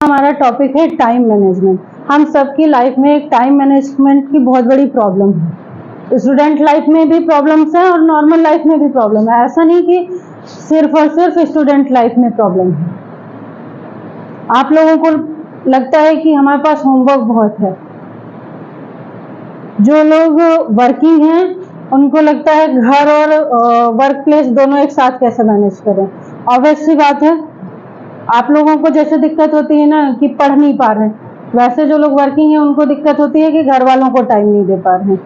हमारा टॉपिक है time management. हम सबकी लाइफ में एक टाइम मैनेजमेंट की बहुत बड़ी प्रॉब्लम है। स्टूडेंट लाइफ में भी प्रॉब्लम्स हैं और नॉर्मल लाइफ में भी प्रॉब्लम है। ऐसा नहीं कि सिर्फ और सिर्फ स्टूडेंट लाइफ में प्रॉब्लम है। आप लोगों को लगता है कि हमारे पास होमवर्क बहुत है। जो लोग वर्किंग हैं उनको लगता है घर और वर्क प्लेस दोनों एक साथ कैसे मैनेज करें। ऑब्वियस सी बात है, आप लोगों को जैसे दिक्कत होती है ना कि पढ़ नहीं पा रहे हैं, वैसे जो लोग वर्किंग है उनको दिक्कत होती है कि घर वालों को टाइम नहीं दे पा रहे हैं।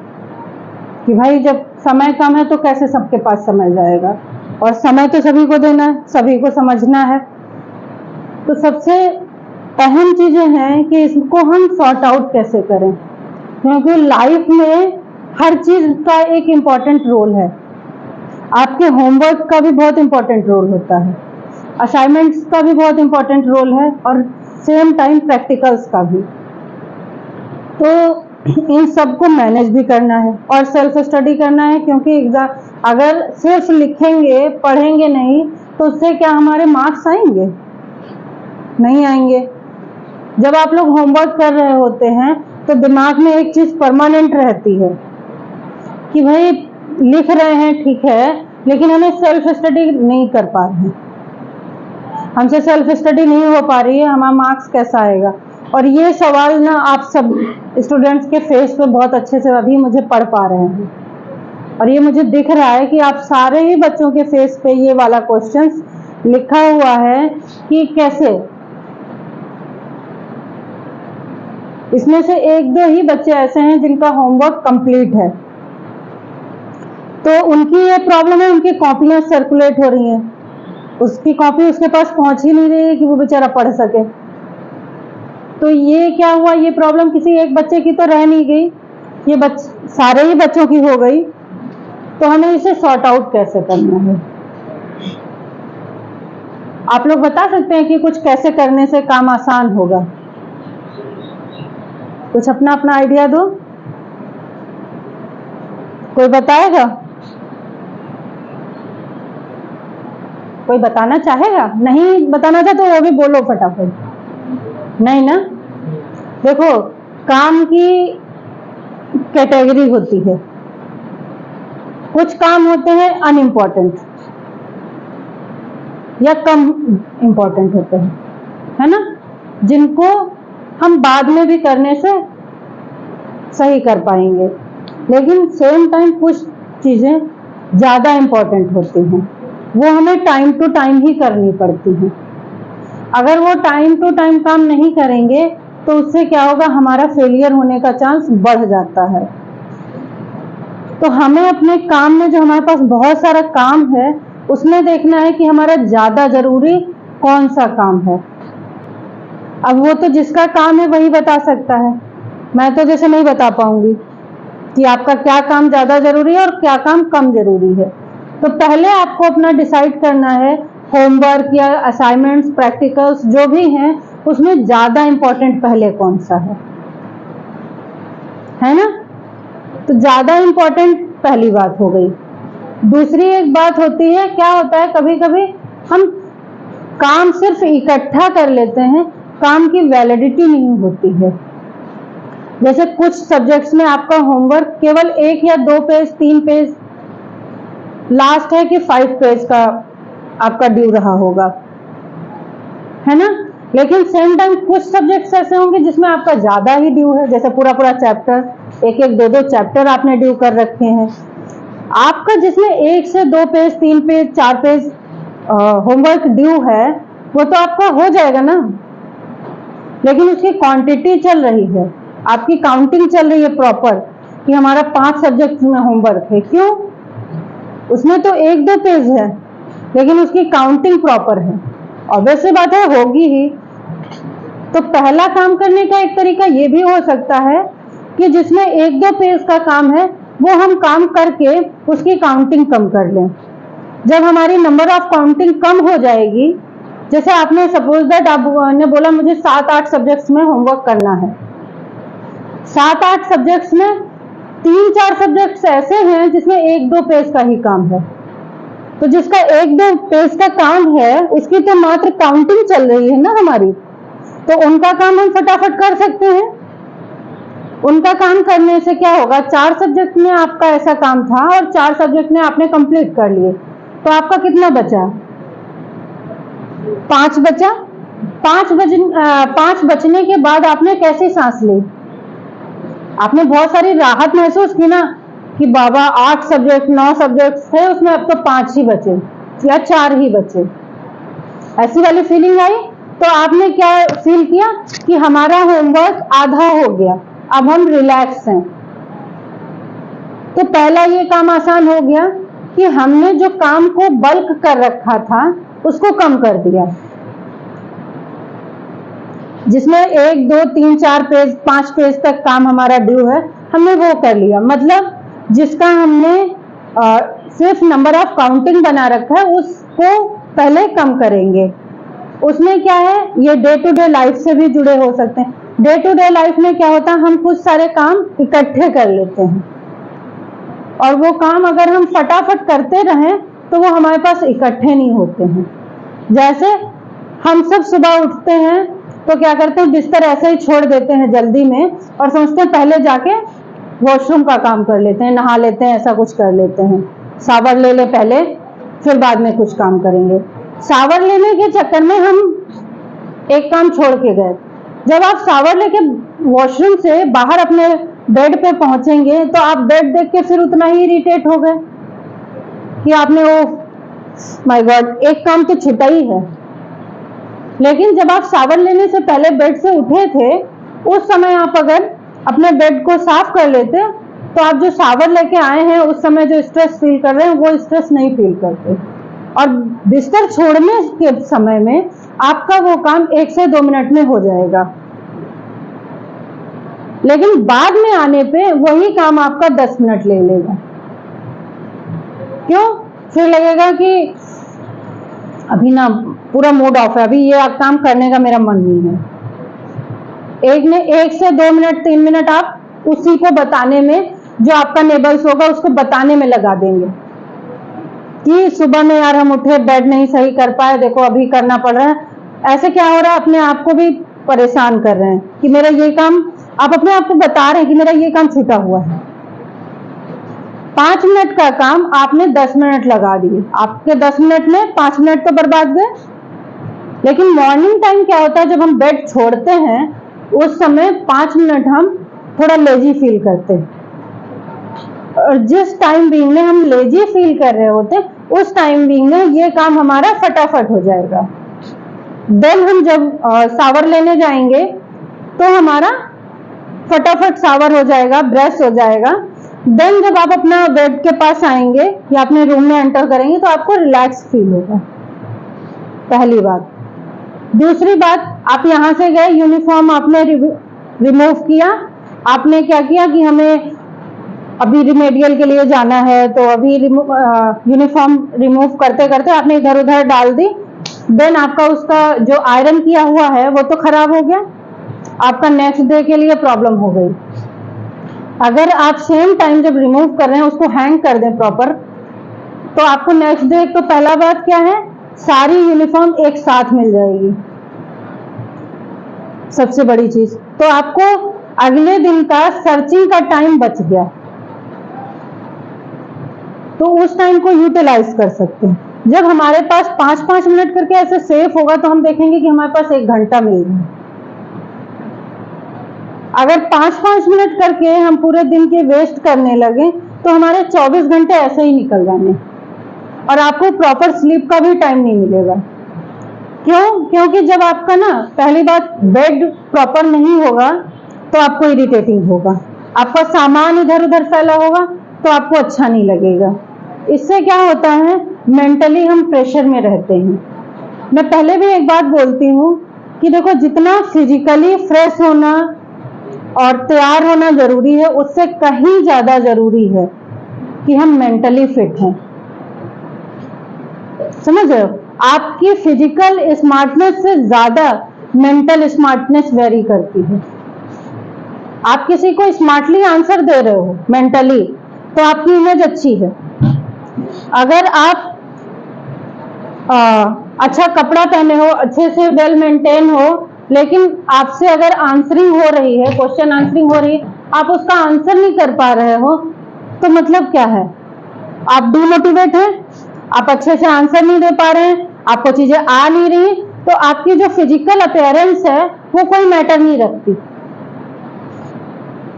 कि भाई जब समय कम है तो कैसे सबके पास समय जाएगा, और समय तो सभी को देना है, सभी को समझना है। तो सबसे अहम चीजें हैं कि इसको हम सॉर्ट आउट कैसे करें, क्योंकि लाइफ में हर चीज का एक इम्पॉर्टेंट रोल है। आपके होमवर्क का भी बहुत इम्पोर्टेंट रोल होता है, असाइनमेंट्स का भी बहुत इम्पोर्टेंट रोल है, और सेम टाइम प्रैक्टिकल्स का भी। तो इन सबको मैनेज भी करना है और सेल्फ स्टडी करना है, क्योंकि एग्जाम अगर सिर्फ लिखेंगे पढ़ेंगे नहीं तो उससे क्या हमारे मार्क्स आएंगे? नहीं आएंगे। जब आप लोग होमवर्क कर रहे होते हैं तो दिमाग में एक चीज परमानेंट रहती है कि भाई लिख रहे हैं ठीक है, लेकिन हमें सेल्फ स्टडी नहीं कर पा रहे हैं, हमसे सेल्फ स्टडी नहीं हो पा रही है, हमारा मार्क्स कैसा आएगा? और ये सवाल ना आप सब स्टूडेंट्स के फेस पे बहुत अच्छे से अभी मुझे पढ़ पा रहे हैं, और ये मुझे दिख रहा है कि आप सारे ही बच्चों के फेस पे ये वाला क्वेश्चन लिखा हुआ है कि कैसे। इसमें से एक दो ही बच्चे ऐसे हैं जिनका होमवर्क कंप्लीट है, तो उनकी ये प्रॉब्लम है, उनकी कॉपियां सर्कुलेट हो रही हैं, उसकी कॉपी उसके पास पहुंच ही नहीं रही है कि वो बेचारा पढ़ सके। तो ये क्या हुआ, ये प्रॉब्लम किसी एक बच्चे की तो रह नहीं गई, ये सारे ही बच्चों की हो गई। तो हमें इसे सॉर्ट आउट कैसे करना है? आप लोग बता सकते हैं कि कुछ कैसे करने से काम आसान होगा? कुछ अपना अपना आइडिया दो। कोई बताएगा? कोई बताना चाहेगा? नहीं बताना था तो वो भी बोलो फटाफट। नहीं ना? देखो, काम की कैटेगरी होती है। कुछ काम होते हैं अनइम्पॉर्टेंट या कम इम्पॉर्टेंट होते हैं, है ना, जिनको हम बाद में भी करने से सही कर पाएंगे। लेकिन सेम टाइम कुछ चीजें ज्यादा इम्पॉर्टेंट होती हैं, वो हमें टाइम टू टाइम ही करनी पड़ती हैं। अगर वो टाइम टू टाइम काम नहीं करेंगे तो उससे क्या होगा, हमारा फेलियर होने का चांस बढ़ जाता है। तो हमें अपने काम में, जो हमारे पास बहुत सारा काम है, उसमें देखना है कि हमारा ज्यादा जरूरी कौन सा काम है। अब वो तो जिसका काम है वही बता सकता है, मैं तो जैसे नहीं बता पाऊंगी कि आपका क्या काम ज्यादा जरूरी है और क्या काम कम जरूरी है। तो पहले आपको अपना डिसाइड करना है, होमवर्क या असाइनमेंट्स, प्रैक्टिकल्स जो भी हैं, उसमें ज्यादा इंपॉर्टेंट पहले कौन सा है ना? तो ज्यादा इंपॉर्टेंट पहली बात हो गई। दूसरी एक बात होती है, क्या होता है कभी कभी हम काम सिर्फ इकट्ठा कर लेते हैं, काम की वैलिडिटी नहीं होती है। जैसे कुछ सब्जेक्ट्स में आपका होमवर्क केवल 1 या 2 पेज, 3 पेज, लास्ट है कि 5 पेज का आपका ड्यू रहा होगा, है ना? लेकिन सेम टाइम कुछ सब्जेक्ट्स ऐसे होंगे जिसमें आपका ज्यादा ही ड्यू है, जैसे पूरा पूरा चैप्टर, 1-1, 2-2 चैप्टर आपने ड्यू कर रखे हैं। आपका जिसमें 1 से 2 page, 3 page, 4 page homework due है, वो तो आपका हो जाएगा ना, लेकिन उसकी क्वांटिटी चल रही है, आपकी काउंटिंग चल रही है प्रॉपर कि हमारा 5 सब्जेक्ट में होमवर्क है। क्यों? उसमें तो 1-2 पेज है, लेकिन उसकी काउंटिंग प्रॉपर है। ऑब्वियस सी बात है, होगी ही। तो पहला काम करने का एक तरीका ये भी हो सकता है कि जिसमें 1-2 पेज का काम है, वो हम काम करके उसकी काउंटिंग कम कर लें। जब हमारी नंबर ऑफ काउंटिंग कम हो जाएगी, जैसे आपने सपोज दैट आपने बोला मुझे 7-8 सब्जेक्ट्स में होमवर्क करना है, 7-8 सब्जेक्ट्स में 3-4 सब्जेक्ट्स ऐसे हैं जिसमें 1-2 पेज का ही काम है, तो जिसका 1-2 पेज का काम है उसकी तो मात्र काउंटिंग चल रही है ना हमारी, तो उनका काम हम फटाफट कर सकते हैं। उनका काम करने से क्या होगा, 4 सब्जेक्ट में आपका ऐसा काम था और 4 सब्जेक्ट में आपने कंप्लीट कर लिए, तो आपका कितना बचा, 5 बचा। 5 बचने के बाद आपने कैसी सांस ली, आपने बहुत सारी राहत महसूस की ना, कि बाबा 8 सब्जेक्ट 9 सब्जेक्ट थे, उसमें अब तो 5 ही बचे या 4 ही बचे, ऐसी वाली फीलिंग आई। तो आपने क्या फील किया कि हमारा होमवर्क आधा हो गया, अब हम रिलैक्स हैं। तो पहला ये काम आसान हो गया कि हमने जो काम को बल्क कर रखा था उसको कम कर दिया, जिसमें 1 2 3 4 पेज 5 पेज तक काम हमारा ड्यू है, हमने वो कर लिया। मतलब जिसका हमने सिर्फ नंबर ऑफ काउंटिंग बना रखा है उसको पहले कम करेंगे। उसमें क्या है, ये डे टू डे लाइफ से भी जुड़े हो सकते हैं। डे टू डे लाइफ में क्या होता है, हम कुछ सारे काम इकट्ठे कर लेते हैं और वो काम अगर हम फटाफट करते रहें तो वो हमारे पास इकट्ठे नहीं होते हैं। जैसे हम सब सुबह उठते हैं तो क्या करते हैं, बिस्तर ऐसे ही छोड़ देते हैं जल्दी में और सोचते हैं पहले जाके वॉशरूम का काम कर लेते हैं, नहा लेते हैं, ऐसा कुछ कर लेते हैं, शावर ले ले पहले, फिर बाद में कुछ काम करेंगे। शावर लेने के चक्कर में हम एक काम छोड़ के गए। जब आप शावर लेके वॉशरूम से बाहर अपने बेड पे पहुंचेंगे तो आप बेड देख के फिर उतना ही इरिटेट हो गए कि आपने वो माय गॉड एक काम तो छूटा ही है। लेकिन जब आप शावर लेने से पहले बेड से उठे थे, उस समय आप अगर अपने बेड को साफ कर लेते तो आप जो शावर लेके आए हैं उस समय जो स्ट्रेस फील कर रहे हैं वो स्ट्रेस नहीं फील करते, और बिस्तर छोड़ने के समय में आपका वो काम 1 से 2 मिनट में हो जाएगा। लेकिन बाद में आने पे वही काम आपका 10 मिनट ले लेगा। क्यों? फिर लगेगा कि अभी ना पूरा मूड ऑफ है, अभी ये काम करने का मेरा मन नहीं है। 1 से 2 मिनट 3 मिनट आप उसी को बताने में, जो आपका नेबर्स होगा उसको बताने में लगा देंगे कि सुबह में यार हम उठे, बेड नहीं सही कर पाए, देखो अभी करना पड़ रहा है। ऐसे क्या हो रहा है, अपने आप को भी परेशान कर रहे हैं कि मेरा ये काम, आप अपने आप को बता रहे हैं कि मेरा ये काम छूटा हुआ है। 5 मिनट का काम आपने 10 मिनट लगा दिए, आपके 10 मिनट में 5 मिनट तो बर्बाद गए। लेकिन मॉर्निंग टाइम क्या होता है, जब हम बेड छोड़ते हैं उस समय 5 मिनट हम थोड़ा लेजी फील करते हैं, और जिस टाइम बीइंग में हम लेजी फील कर रहे होते उस टाइम बीइंग में ये काम हमारा फटाफट हो जाएगा। देन हम जब शावर लेने जाएंगे तो हमारा फटाफट शावर हो जाएगा, ब्रश हो जाएगा। देन जब आप अपना बेड के पास आएंगे या अपने रूम में एंटर करेंगे तो आपको रिलैक्स फील होगा, पहली बात। दूसरी बात, आप यहाँ से गए, यूनिफॉर्म आपने रिमूव किया, आपने क्या किया कि हमें अभी रिमेडियल के लिए जाना है, तो अभी यूनिफॉर्म रिमूव करते करते आपने इधर उधर डाल दी। देन आपका उसका जो आयरन किया हुआ है वो तो खराब हो गया, आपका नेक्स्ट डे के लिए प्रॉब्लम हो गई। अगर आप सेम टाइम जब रिमूव कर रहे हैं उसको हैंग कर दें प्रॉपर, तो आपको नेक्स्ट डे, तो पहला बात क्या है, सारी यूनिफॉर्म एक साथ मिल जाएगी, सबसे बड़ी चीज। तो आपको अगले दिन का सर्चिंग का टाइम बच गया, तो उस टाइम को यूटिलाइज कर सकते हैं। जब हमारे पास 5-5 मिनट करके ऐसे सेफ होगा तो हम देखेंगे कि हमारे पास 1 घंटा मिल रहा है। अगर 5-5 मिनट करके हम पूरे दिन के वेस्ट करने लगे तो हमारे 24 घंटे ऐसे ही निकल जाएंगे और आपको प्रॉपर स्लीप का भी टाइम नहीं मिलेगा। क्यों? क्योंकि जब आपका ना, पहली बात, बेड प्रॉपर नहीं होगा तो आपको इरिटेटिंग होगा, आपका सामान इधर उधर फैला होगा तो आपको अच्छा नहीं लगेगा। इससे क्या होता है, मेंटली हम प्रेशर में रहते हैं। मैं पहले भी एक बात बोलती हूँ कि देखो, जितना फिजिकली फ्रेश होना और तैयार होना जरूरी है, उससे कहीं ज्यादा जरूरी है कि हम मेंटली फिट हैं। समझ रहे हो? आपकी फिजिकल स्मार्टनेस से ज्यादा मेंटल स्मार्टनेस वेरी करती है। आप किसी को स्मार्टली आंसर दे रहे हो मेंटली, तो आपकी इमेज अच्छी है। अगर आप अच्छा कपड़ा पहने हो, अच्छे से वेल मेंटेन हो, लेकिन आपसे अगर आंसरिंग हो रही है, क्वेश्चन आंसरिंग हो रही है, आप उसका आंसर नहीं कर पा रहे हो, तो मतलब क्या है? आप डिमोटिवेट हैं, आप अच्छे से आंसर नहीं दे पा रहे हैं, आपको चीजें आ नहीं रही, तो आपकी जो फिजिकल अपीयरेंस है वो कोई मैटर नहीं रखती।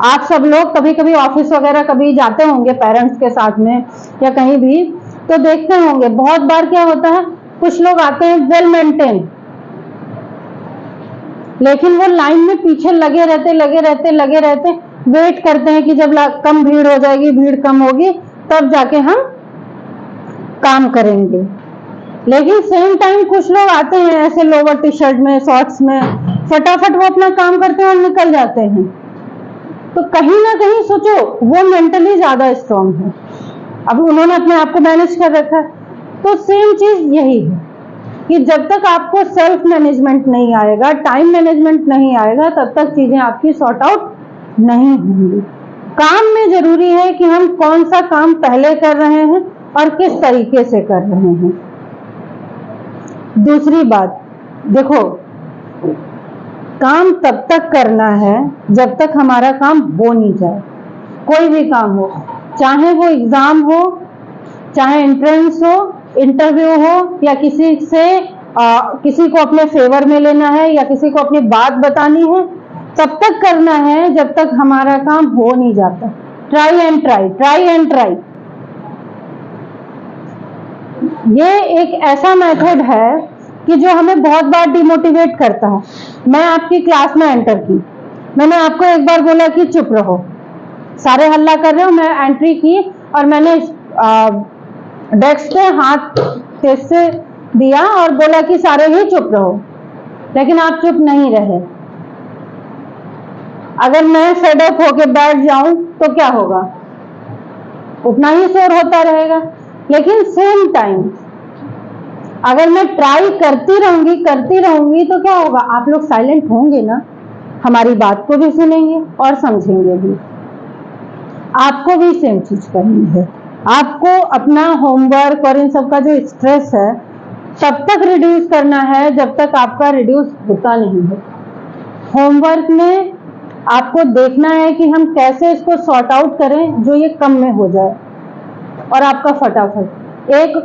आप सब लोग कभी कभी ऑफिस वगैरह कभी जाते होंगे पेरेंट्स के साथ में या कहीं भी, तो देखते होंगे बहुत बार क्या होता है, कुछ लोग आते हैं वेल मेंटेन, लेकिन वो लाइन में पीछे लगे रहते, वेट करते हैं कि जब कम भीड़ हो जाएगी, भीड़ कम होगी, तब जाके हम काम करेंगे। लेकिन सेम टाइम कुछ लोग आते हैं ऐसे लोअर टी शर्ट में, शॉर्ट्स में, फटाफट वो अपना काम करते हैं और निकल जाते हैं। तो कहीं ना कहीं सोचो वो मेंटली ज्यादा स्ट्रांग है, अब उन्होंने अपने आप को मैनेज कर रखा है। तो सेम चीज यही है कि जब तक आपको सेल्फ मैनेजमेंट नहीं आएगा, टाइम मैनेजमेंट नहीं आएगा, तब तक चीजें आपकी सॉर्ट आउट नहीं होंगी। काम में जरूरी है कि हम कौन सा काम पहले कर रहे हैं और किस तरीके से कर रहे हैं। दूसरी बात देखो, काम तब तक करना है जब तक हमारा काम हो नहीं जाए। कोई भी काम हो, चाहे वो एग्जाम हो, चाहे एंट्रेंस हो, इंटरव्यू हो, या किसी को अपने फेवर में लेना है या किसी को अपनी बात बतानी है, तब तक करना है जब तक हमारा काम हो नहीं जाता। Try and try. ये एक ऐसा मेथड है कि जो हमें बहुत बार डिमोटिवेट करता है। मैं आपकी क्लास में एंटर की, मैंने आपको एक बार बोला कि चुप रहो, सारे हल्ला कर रहे हो, मैं एंट्री की और मैंने डेस्क पे हाथ तेज से दिया और बोला कि सारे ही चुप रहो, लेकिन आप चुप नहीं रहे। अगर मैं फेड अप होके बैठ जाऊं तो क्या होगा? उतना ही शोर होता रहेगा। लेकिन सेम टाइम अगर मैं ट्राई करती रहूंगी तो क्या होगा? आप लोग साइलेंट होंगे ना, हमारी बात को भी सुनेंगे और समझेंगे भी। आपको भी सेम चीज करनी है। आपको अपना होमवर्क और इन सब का जो स्ट्रेस है तब तक रिड्यूस करना है जब तक आपका रिड्यूस होता नहीं है। होमवर्क में आपको देखना है कि हम कैसे इसको सॉर्ट आउट करें जो ये कम में हो जाए और आपका फटाफट। एक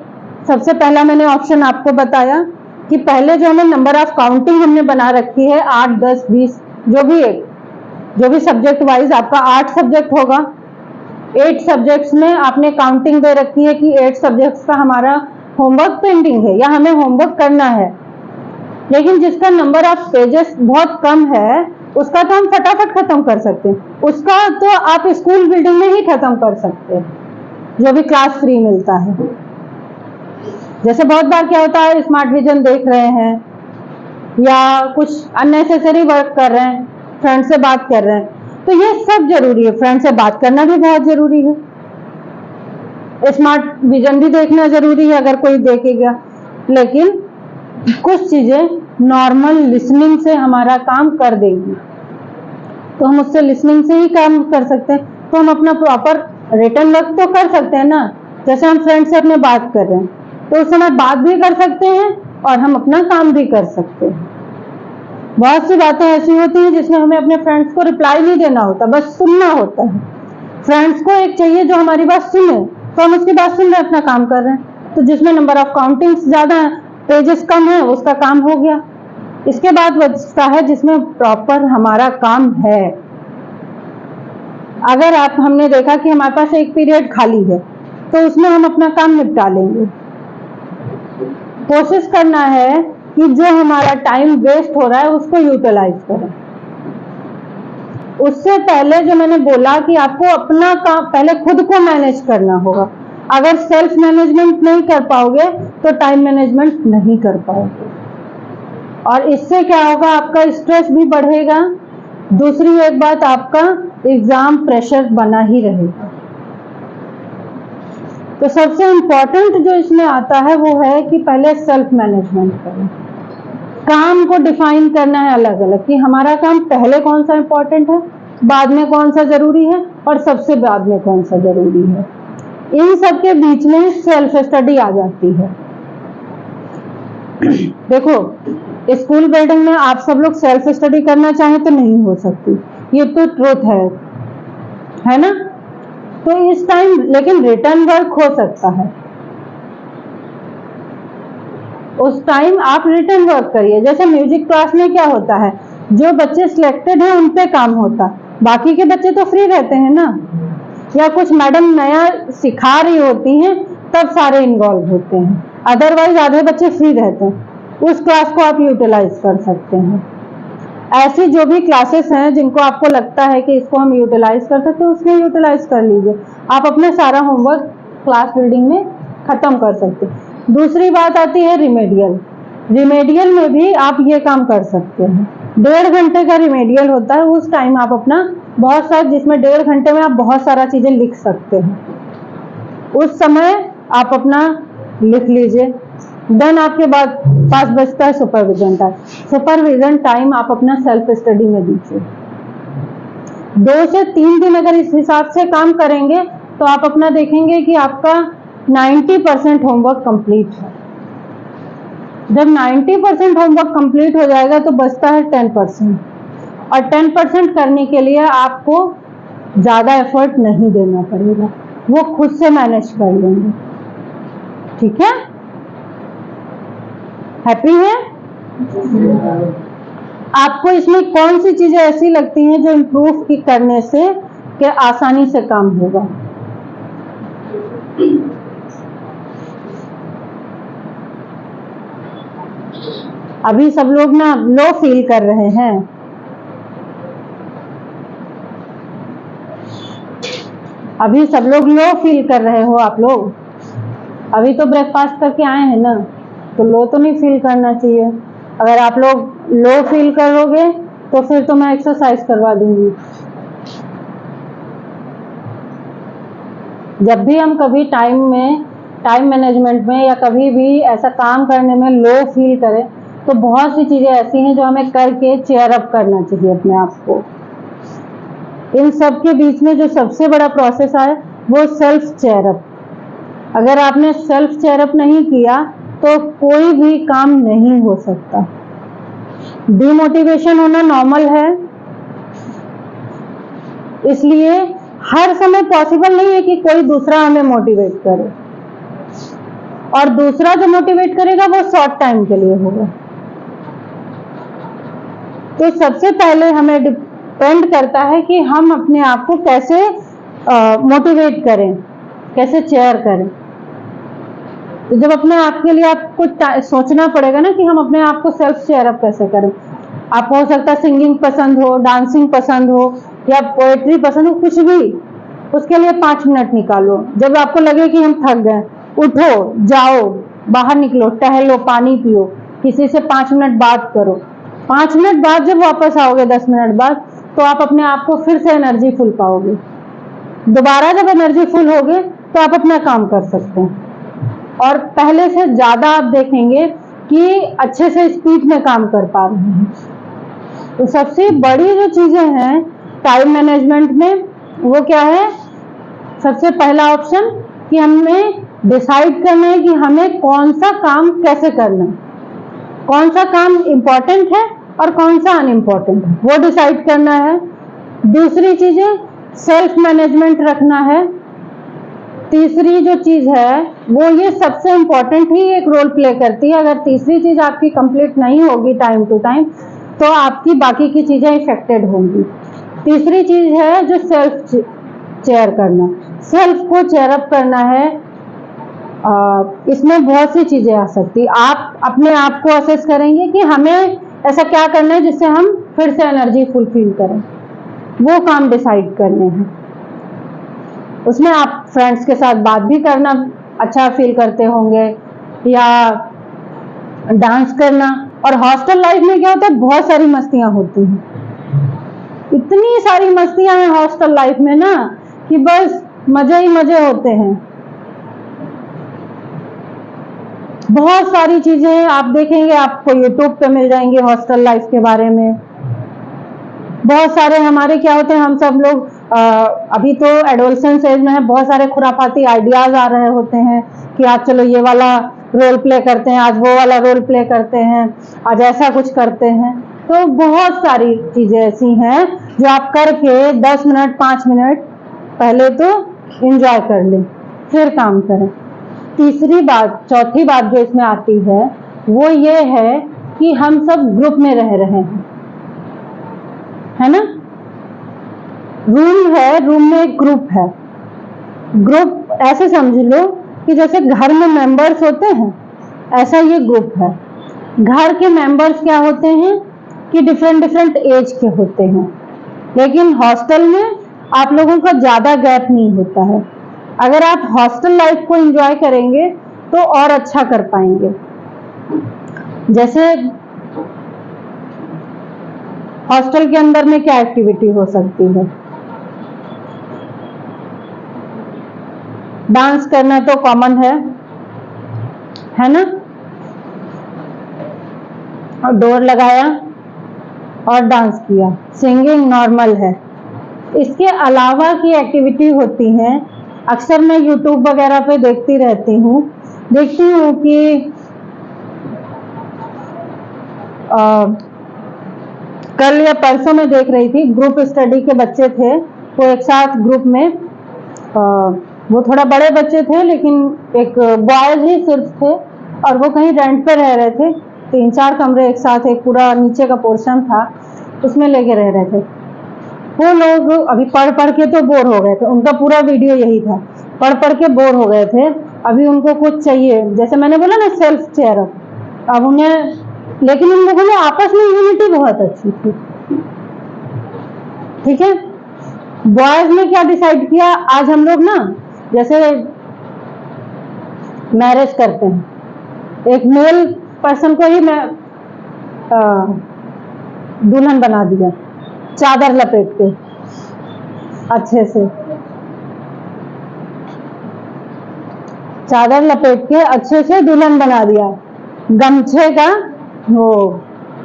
सबसे पहला मैंने ऑप्शन आपको बताया कि पहले जो हमें नंबर ऑफ काउंटिंग हमने बना रखी है 8, 10, 20, जो भी सब्जेक्ट वाइज आपका 8 सब्जेक्ट होगा, 8 सब्जेक्ट्स में आपने काउंटिंग दे रखी है कि 8 सब्जेक्ट्स का हमारा होमवर्क पेंडिंग है या हमें होमवर्क करना है। लेकिन जिसका नंबर ऑफ पेजेस बहुत कम है उसका तो हम फटाफट खत्म कर सकते हैं, उसका तो आप स्कूल बिल्डिंग में ही खत्म कर सकते हैं, जो भी क्लास फ्री मिलता है। जैसे बहुत बार क्या होता है, स्मार्ट विजन देख रहे हैं या कुछ अननेसेसरी वर्क कर रहे हैं, फ्रेंड से बात कर रहे हैं, तो ये सब जरूरी है। फ्रेंड से बात करना भी बहुत जरूरी है, स्मार्ट विजन भी देखना जरूरी है अगर कोई देखेगा। लेकिन कुछ चीजें नॉर्मल लिसनिंग से हमारा काम कर देंगी, तो हम उससे लिसनिंग से ही काम कर सकते हैं। तो हम अपना प्रॉपर रिटर्न वर्क तो कर सकते हैं ना, जैसे हम फ्रेंड से अपने बात कर रहे हैं तो उस समय बात भी कर सकते हैं और हम अपना काम भी कर सकते हैं। बहुत सी बातें ऐसी होती हैं जिसमें हमें अपने फ्रेंड्स को रिप्लाई नहीं देना होता, बस सुनना होता है। फ्रेंड्स को एक चाहिए जो हमारी बात सुने, तो हम उसकी बात सुन रहे अपना काम कर रहे हैं। तो जिसमें नंबर ऑफ काउंटिंग्स ज्यादा है, पेजेस कम है, उसका काम हो गया। इसके बाद बचता है जिसमें प्रॉपर हमारा काम है। अगर हमने देखा कि हमारे पास एक पीरियड खाली है तो उसमें हम अपना काम निपटा लेंगे। कोशिश करना है कि जो हमारा टाइम वेस्ट हो रहा है उसको यूटिलाइज करें। उससे पहले जो मैंने बोला कि आपको अपना काम पहले खुद को मैनेज करना होगा। अगर सेल्फ मैनेजमेंट नहीं कर पाओगे तो टाइम मैनेजमेंट नहीं कर पाओगे, और इससे क्या होगा, आपका स्ट्रेस भी बढ़ेगा। दूसरी एक बात, आपका एग्जाम प्रेशर बना ही रहेगा। तो सबसे इंपॉर्टेंट जो इसमें आता है वो है कि पहले सेल्फ मैनेजमेंट करें। काम को डिफाइन करना है अलग अलग कि हमारा काम पहले कौन सा इंपॉर्टेंट है, बाद में कौन सा जरूरी है और सबसे बाद में कौन सा जरूरी है। इन सब के बीच में सेल्फ स्टडी आ जाती है। देखो, स्कूल बिल्डिंग में आप सब लोग सेल्फ स्टडी करना चाहें तो नहीं हो सकती, ये तो ट्रुथ है ना। तो इस टाइम लेकिन रिटर्न वर्क हो सकता है, उस टाइम आप रिटर्न वर्क करिए। जैसे म्यूजिक क्लास में क्या होता है, जो बच्चे सिलेक्टेड हैं उन पे काम होता, बाकी के बच्चे तो फ्री रहते हैं ना, या कुछ मैडम नया सिखा रही होती हैं तब सारे इन्वॉल्व होते हैं, अदरवाइज आधे बच्चे फ्री रहते हैं, उस क्लास को आप यूटिलाइज कर सकते हैं। ऐसी जो भी क्लासेस हैं जिनको आपको लगता है कि इसको हम यूटिलाइज कर सकते हैं, उसमें यूटिलाइज कर लीजिए, आप अपना सारा होमवर्क क्लास बिल्डिंग में खत्म कर सकते हैं। दूसरी बात आती है रिमेडियल। रिमेडियल में भी आप ये काम कर सकते हैं, 1.5 घंटे का रिमेडियल होता है, उस टाइम आप अपना बहुत सारा, जिसमें 1.5 घंटे में आप बहुत सारा चीजें लिख सकते हैं, उस समय आप अपना लिख लीजिए। देन आपके पास बचता है सुपरविजन टाइम। सुपरविजन टाइम आप अपना सेल्फ स्टडी में दीजिए। 2 से 3 दिन अगर इस हिसाब से काम करेंगे तो आप अपना देखेंगे कि आपका 90% होमवर्क कंप्लीट है। जब 90% होमवर्क कंप्लीट हो जाएगा तो बचता है 10%, और 10% करने के लिए आपको ज्यादा एफर्ट नहीं देना पड़ेगा, वो खुद से मैनेज कर लेंगे। ठीक है, हैप्पी है? आपको इसमें कौन सी चीजें ऐसी लगती हैं जो इम्प्रूव करने से कि आसानी से काम होगा? अभी सब लोग ना लो फील कर रहे हैं, अभी सब लोग लो फील कर रहे हो आप लोग, अभी तो ब्रेकफास्ट करके आए हैं ना, तो लो तो नहीं फील करना चाहिए। अगर आप लोग लो फील करोगे तो फिर तो मैं एक्सरसाइज करवा दूंगी। जब भी हम कभी टाइम मैनेजमेंट में या कभी भी ऐसा काम करने में लो फील करें तो बहुत सी चीजें ऐसी हैं जो हमें करके चेयर अप करना चाहिए अपने आप को। इन सब के बीच में जो सबसे बड़ा प्रोसेस है वो सेल्फ चेयर अप। अगर आपने सेल्फ चेयर अप नहीं किया तो कोई भी काम नहीं हो सकता। डिमोटिवेशन होना नॉर्मल है, इसलिए हर समय पॉसिबल नहीं है कि कोई दूसरा हमें मोटिवेट करे, और दूसरा जो मोटिवेट करेगा वो शॉर्ट टाइम के लिए होगा। तो सबसे पहले हमें डिपेंड करता है कि हम अपने आप को कैसे मोटिवेट करें, कैसे चेयर करें। तो जब अपने आप के लिए आपको सोचना पड़ेगा ना कि हम अपने आप को सेल्फ चेयर अप कैसे करें। आपको हो सकता है सिंगिंग पसंद हो, डांसिंग पसंद हो, या पोएट्री पसंद हो, कुछ भी, उसके लिए 5 मिनट निकालो। जब आपको लगे कि हम थक गए, उठो, जाओ, बाहर निकलो, टहलो, पानी पियो, किसी से 5 मिनट बात करो। 5 मिनट बाद जब वापस आओगे 10 मिनट बाद, तो आप अपने आप को फिर से एनर्जी फुल पाओगे। दोबारा जब एनर्जी फुल होगे तो आप अपना काम कर सकते हैं, और पहले से ज्यादा आप देखेंगे कि अच्छे से स्पीड में काम कर पा रहे हैं। तो सबसे बड़ी जो चीजें हैं टाइम मैनेजमेंट में वो क्या है? सबसे पहला ऑप्शन कि हमें डिसाइड करना है कि हमें कौन सा काम कैसे करना है, कौन सा काम इम्पोर्टेंट है और कौन सा अनइम्पोर्टेंट है, वो डिसाइड करना है। दूसरी चीजें सेल्फ मैनेजमेंट रखना है। तीसरी जो चीज है वो ये सबसे इम्पोर्टेंट ही एक रोल प्ले करती है। अगर तीसरी चीज आपकी कंप्लीट नहीं होगी टाइम टू टाइम तो आपकी बाकी की चीजें इफेक्टेड होंगी। तीसरी चीज है जो सेल्फ चेयर करना, सेल्फ को चेयर अप करना है। इसमें बहुत सी चीजें आ सकती, आप अपने आप को असेस करेंगे कि हमें ऐसा क्या करना है जिससे हम फिर से एनर्जी फुलफिल करें, वो काम डिसाइड करने हैं। उसमें आप फ्रेंड्स के साथ बात भी करना अच्छा फील करते होंगे, या डांस करना। और हॉस्टल लाइफ में क्या होता है, बहुत सारी मस्तियां होती हैं, इतनी सारी मस्तियां हैं हॉस्टल लाइफ में ना कि बस मजे ही मजे होते हैं। बहुत सारी चीजें आप देखेंगे, आपको यूट्यूब पे मिल जाएंगी हॉस्टल लाइफ के बारे में। बहुत सारे हमारे क्या होते हैं, हम सब लोग अभी तो एडोलसेंस एज में है, बहुत सारे खुराफाती आइडियाज आ रहे होते हैं कि आप चलो ये वाला रोल प्ले करते हैं, आज वो वाला रोल प्ले करते हैं, आज ऐसा कुछ करते हैं। तो बहुत सारी चीजें ऐसी हैं जो आप करके 10 मिनट 5 मिनट पहले तो एंजॉय कर लें, फिर काम करें। तीसरी बात, चौथी बात जो इसमें आती है वो ये है कि हम सब ग्रुप में रह रहे हैं, है ना। रूम है, रूम में एक ग्रुप है। ग्रुप ऐसे समझ लो कि जैसे घर में मेंबर्स होते हैं, ऐसा ये ग्रुप है। घर के मेंबर्स क्या होते हैं कि डिफरेंट डिफरेंट एज के होते हैं, लेकिन हॉस्टल में आप लोगों का ज्यादा गैप नहीं होता है। अगर आप हॉस्टल लाइफ को एंजॉय करेंगे तो और अच्छा कर पाएंगे। जैसे हॉस्टल के अंदर में क्या एक्टिविटी हो सकती है। डांस करना तो कॉमन है ना। और डोर लगाया और डांस किया, सिंगिंग नॉर्मल है। इसके अलावा की एक्टिविटी होती हैं, अक्सर मैं यूट्यूब वगैरह पे देखती रहती हूँ कि कल या परसों में देख रही थी, ग्रुप स्टडी के बच्चे थे, वो एक साथ ग्रुप में, वो थोड़ा बड़े बच्चे थे लेकिन एक बॉयज ही सिर्फ थे, और वो कहीं रेंट पे रह रहे थे। 3-4 कमरे एक साथ, एक पूरा नीचे का पोर्शन था, उसमें लेके रह रहे थे। वो लोग अभी पढ़ पढ़ के तो बोर हो गए थे, उनका पूरा वीडियो यही था, पढ़ पढ़ के बोर हो गए थे। अभी उनको कुछ चाहिए, जैसे मैंने बोला ना सेल्फ चेयर अप, अब उन्हें, लेकिन उन लोगों में आपस में यूनिटी बहुत अच्छी थी, ठीक है। बॉयज ने क्या डिसाइड किया, आज हम लोग ना जैसे मैरिज करते हैं, एक मेल पर्सन को ही मैं दुल्हन बना दिया, चादर लपेट के अच्छे से, चादर लपेट के अच्छे से दुल्हन बना दिया, गमछे का वो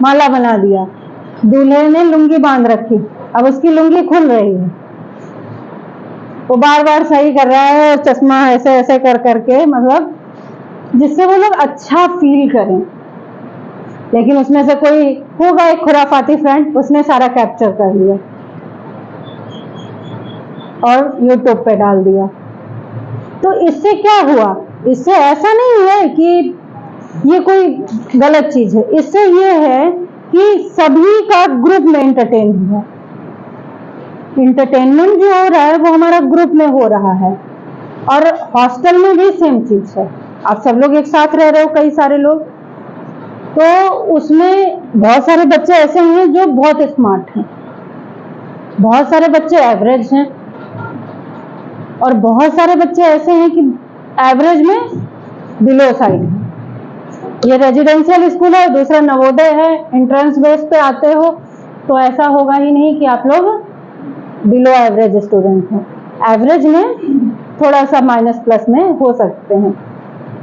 माला बना दिया, दूल्हे ने लुंगी बांध रखी, अब उसकी लुंगी खुल रही है, वो बार बार सही कर रहा है, चश्मा ऐसे ऐसे कर करके, मतलब जिससे वो लोग अच्छा फील करें। लेकिन उसमें से कोई होगा एक खुराफाती फ्रेंड, उसने सारा कैप्चर कर लिया और यूट्यूब पे डाल दिया। तो इससे क्या हुआ, इससे ऐसा नहीं है कि ये कोई गलत चीज है, इससे ये है कि सभी का ग्रुप में एंटरटेन हुआ। एंटरटेनमेंट जो हो रहा है वो हमारा ग्रुप में हो रहा है। और हॉस्टल में भी सेम चीज है, आप सब लोग एक साथ रह रहे हो, कई सारे लोग, तो उसमें बहुत सारे बच्चे ऐसे हैं जो बहुत स्मार्ट हैं, बहुत सारे बच्चे एवरेज हैं, और बहुत सारे बच्चे ऐसे हैं कि एवरेज में बिलो साइड है। ये रेजिडेंशियल स्कूल है, दूसरा नवोदय है, एंट्रेंस बेस पे आते हो तो ऐसा होगा ही नहीं कि आप लोग बिलो एवरेज स्टूडेंट हैं। एवरेज में थोड़ा सा माइनस प्लस में हो सकते हैं,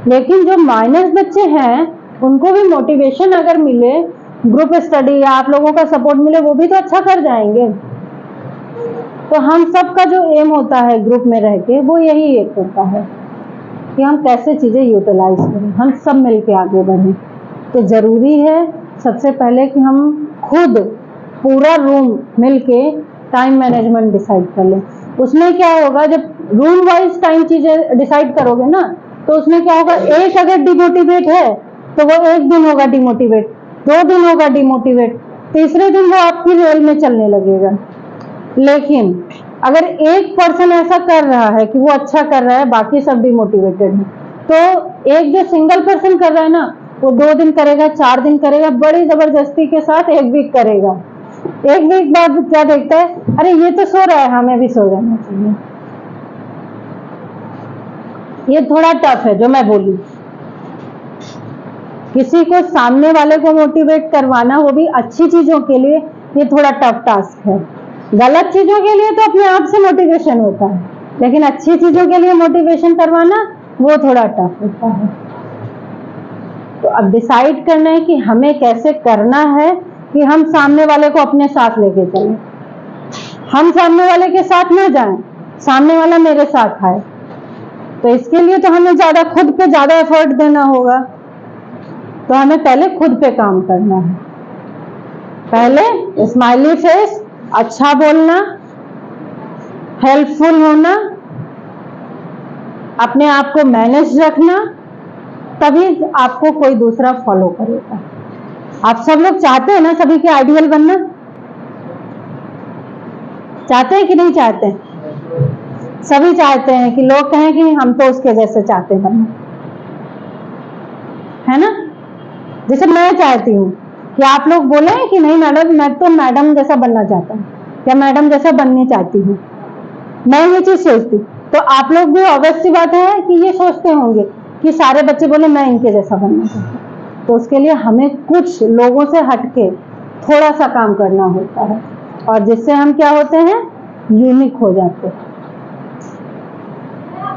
लेकिन जो माइनस बच्चे हैं उनको भी मोटिवेशन अगर मिले, ग्रुप स्टडी या आप लोगों का सपोर्ट मिले, वो भी तो अच्छा कर जाएंगे। तो हम सबका जो एम होता है ग्रुप में रह के, वो यही एक होता है कि हम कैसे चीजें यूटिलाइज करें, हम सब मिलके आगे बढ़ें। तो जरूरी है सबसे पहले कि हम खुद पूरा रूम मिलके टाइम मैनेजमेंट डिसाइड कर लें। उसमें क्या होगा, जब रूम वाइज टाइम चीजें डिसाइड करोगे ना, तो उसमें क्या होगा, एक अगर डिमोटिवेट है तो वो एक दिन होगा डिमोटिवेट, 2 दिन होगा डिमोटिवेट, तीसरे दिन वो आपकी रेल में चलने लगेगा। लेकिन अगर एक पर्सन ऐसा कर रहा है कि वो अच्छा कर रहा है, बाकी सब डिमोटिवेटेड है, तो एक जो सिंगल पर्सन कर रहा है ना, वो 2 दिन करेगा, 4 दिन करेगा, बड़ी जबरदस्ती के साथ 1 वीक करेगा। 1 वीक बाद क्या देखता है, अरे ये तो सो रहा है, हमें भी सो जाना चाहिए। ये थोड़ा टफ है जो मैं बोली, किसी को सामने वाले को मोटिवेट करवाना, वो भी अच्छी चीजों के लिए, ये थोड़ा टफ टास्क है। गलत चीजों के लिए तो अपने आप से मोटिवेशन होता है, लेकिन अच्छी चीजों के लिए मोटिवेशन करवाना वो थोड़ा टफ होता है। तो अब डिसाइड करना है कि हमें कैसे करना है कि हम सामने वाले को अपने साथ लेके चलें। हम सामने वाले के साथ ना जाएं, सामने वाला मेरे साथ आए। तो इसके लिए तो हमें खुद पे ज्यादा एफर्ट देना होगा। तो हमें पहले खुद पे काम करना है। पहले स्माइली फेस, अच्छा बोलना, हेल्पफुल होना, अपने आप को मैनेज रखना, तभी आपको कोई दूसरा फॉलो करेगा। आप सब लोग चाहते हैं ना सभी के आइडियल बनना? चाहते हैं कि नहीं चाहते? सभी चाहते हैं कि लोग कहें कि हम तो उसके जैसे चाहते हैं बनना, है ना? जैसे मैं चाहती हूँ कि आप लोग बोले कि नहीं मैडम, मैं तो मैडम जैसा बनना चाहता हूँ या मैडम जैसा बनने चाहती हूँ, मैं ये चीज सोचती, तो आप लोग भी ऑब्वियस सी बात है कि ये सोचते होंगे कि सारे बच्चे बोले मैं इनके जैसा बनना चाहता हूँ। तो उसके लिए हमें कुछ लोगों से हटके थोड़ा सा काम करना होता है, और जिससे हम क्या होते हैं, यूनिक हो जाते हैं।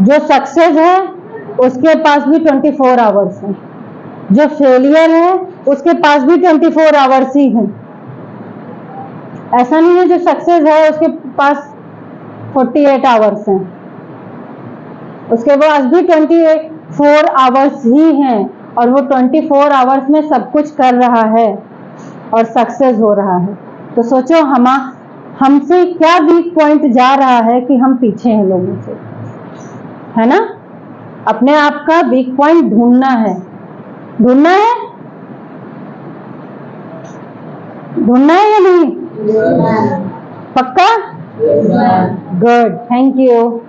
जो सक्सेस है उसके पास भी 24 आवर्स है, जो फेलियर है उसके पास भी 24 आवर्स ही है। ऐसा नहीं है जो सक्सेस है उसके पास 48 आवर्स हैं, उसके पास भी 24 आवर्स ही हैं, और वो 24 आवर्स में सब कुछ कर रहा है और सक्सेस हो रहा है। तो सोचो हमसे क्या वीक पॉइंट जा रहा है कि हम पीछे हैं लोगों से, है ना? अपने आप का वीक पॉइंट ढूंढना है। ढूंढना है? ढूंढना है या नहीं? पक्का? Good, thank you.